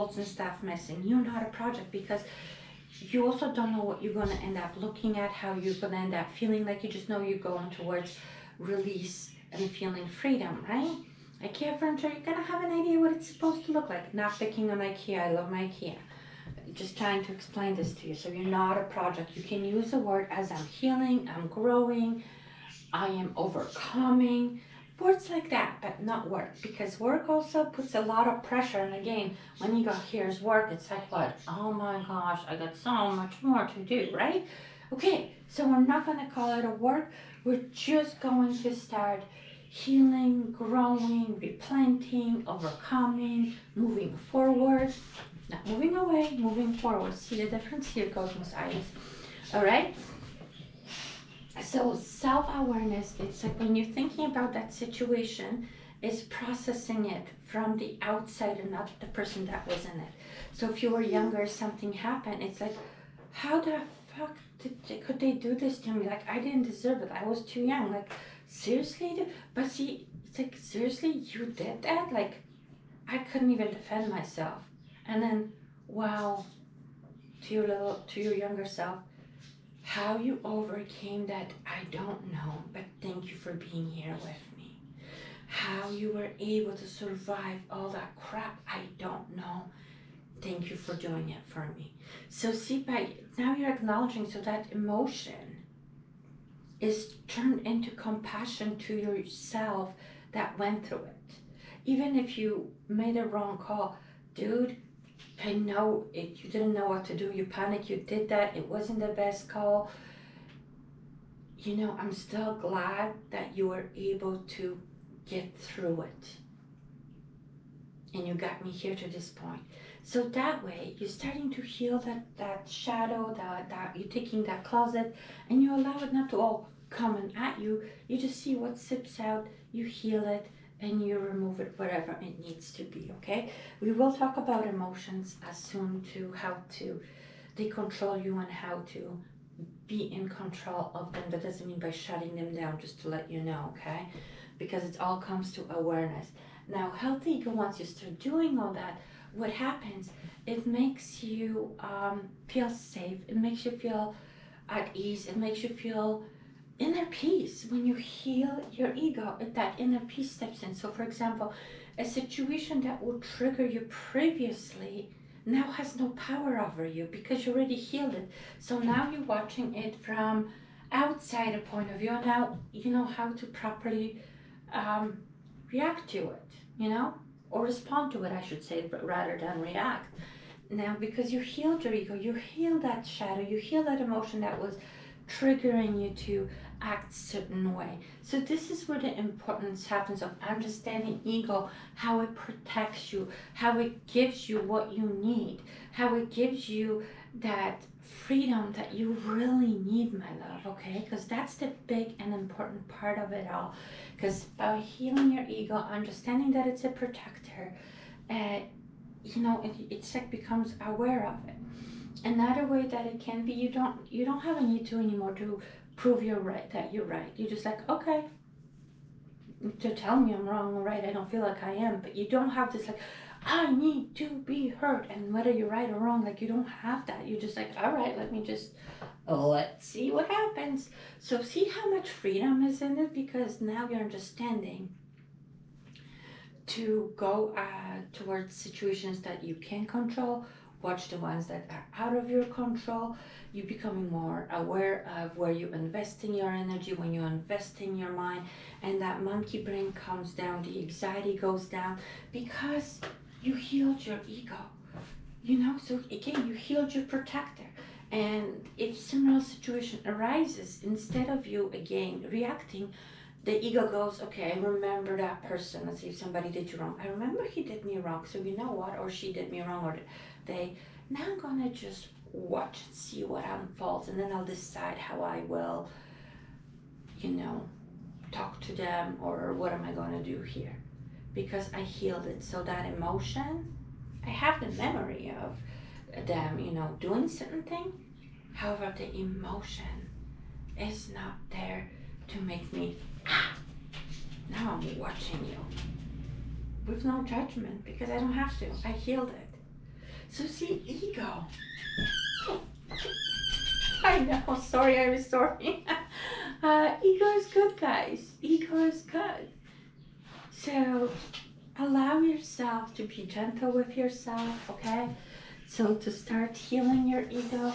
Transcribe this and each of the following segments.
and stuff missing. You're not a project because you also don't know what you're going to end up looking at, how you're going to end up feeling. Like, you just know you're going towards release and feeling freedom, right? IKEA furniture, you're going to have an idea what it's supposed to look like. Not picking on IKEA. I love my IKEA. Just trying to explain this to you. So you're not a project. You can use the word as I'm healing, I'm growing, I am overcoming. Words like that, but not work, because work also puts a lot of pressure. And again, when you go, here's work, it's like, what? Oh my gosh, I got so much more to do, right? Okay, so we're not going to call it a work. We're just going to start healing, growing, replanting, overcoming, moving forward. Not moving away, moving forward. See the difference? Here goes Messiah. All right? So self-awareness, it's like when you're thinking about that situation, is processing it from the outside and not the person that was in it. So if you were younger, something happened, it's like, how the fuck could they do this to me? Like, I didn't deserve it. I was too young. Like, seriously? But see, it's like, seriously, you did that? Like, I couldn't even defend myself. And then, wow, to your younger self, how you overcame that, I don't know, but thank you for being here with me. How you were able to survive all that crap, I don't know. Thank you for doing it for me. So see, by now you're acknowledging, so that emotion is turned into compassion to yourself that went through it. Even if you made a wrong call, dude, I know it, you didn't know what to do, you panicked, you did that, it wasn't the best call. You know, I'm still glad that you were able to get through it. And you got me here to this point. So that way, you're starting to heal that shadow, that you're taking that closet, and you allow it not to all come in at you. You just see what sips out, you heal it, and you remove it wherever it needs to be, okay? We will talk about emotions as soon, to how to they control you and how to be in control of them. That doesn't mean by shutting them down, just to let you know, okay? Because it all comes to awareness. Now, healthy ego, once you start doing all that, what happens, it makes you feel safe, it makes you feel at ease, it makes you feel inner peace. When you heal your ego, that inner peace steps in. So for example, a situation that would trigger you previously now has no power over you because you already healed it. So now you're watching it from outside a point of view. Now you know how to properly react to it, you know, or respond to it, I should say, rather than react. Now, because you healed your ego, you healed that shadow, you healed that emotion that was triggering you to act certain way. So this is where the importance happens of understanding ego, how it protects you, how it gives you what you need, how it gives you that freedom that you really need, my love, okay? Because that's the big and important part of it all. Because by healing your ego, understanding that it's a protector, you know, it's like becomes aware of it. Another way that it can be, you don't have a need to anymore to prove you're right, that you're right. You're just like, okay, to tell me I'm wrong or right, I don't feel like I am. But you don't have this like, I need to be heard, and whether you're right or wrong, like, you don't have that. You're just like, all right, let's see what happens. So see how much freedom is in it, because now you're understanding to go towards situations that you can control. Watch the ones that are out of your control. You're becoming more aware of where you're investing your energy, when you invest in your mind, and that monkey brain comes down, the anxiety goes down, because you healed your ego. You know, so again, you healed your protector. And if similar situation arises, instead of you again reacting, the ego goes, okay, I remember that person. Let's say if somebody did you wrong. I remember he did me wrong. So you know what? Or she did me wrong. Or they. Now I'm going to just watch and see what unfolds. And then I'll decide how I will, you know, talk to them, or what am I going to do here. Because I healed it. So that emotion, I have the memory of them, you know, doing certain thing. However, the emotion is not there to make me, now I'm watching you with no judgment, because I don't have to. I healed it. So see, ego. I know, sorry, I'm sorry. Ego is good, guys. Ego is good. So allow yourself to be gentle with yourself, okay? So to start healing your ego,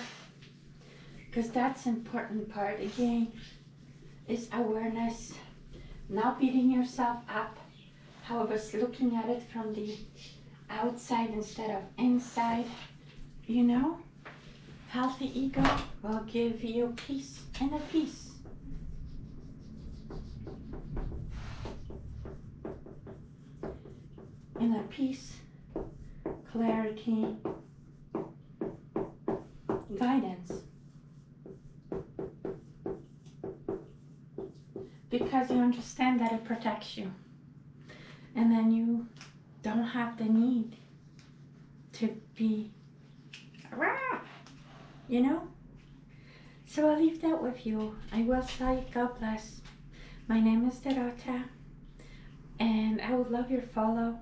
because that's important part again, is awareness, not beating yourself up, however, looking at it from the outside instead of inside, you know? Healthy ego will give you peace, inner peace. Inner peace, clarity, guidance. Because you understand that it protects you. And then you don't have the need to be, you know? So I'll leave that with you. I will say God bless. My name is Dorota, and I would love your follow.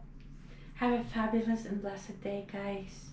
Have a fabulous and blessed day, guys.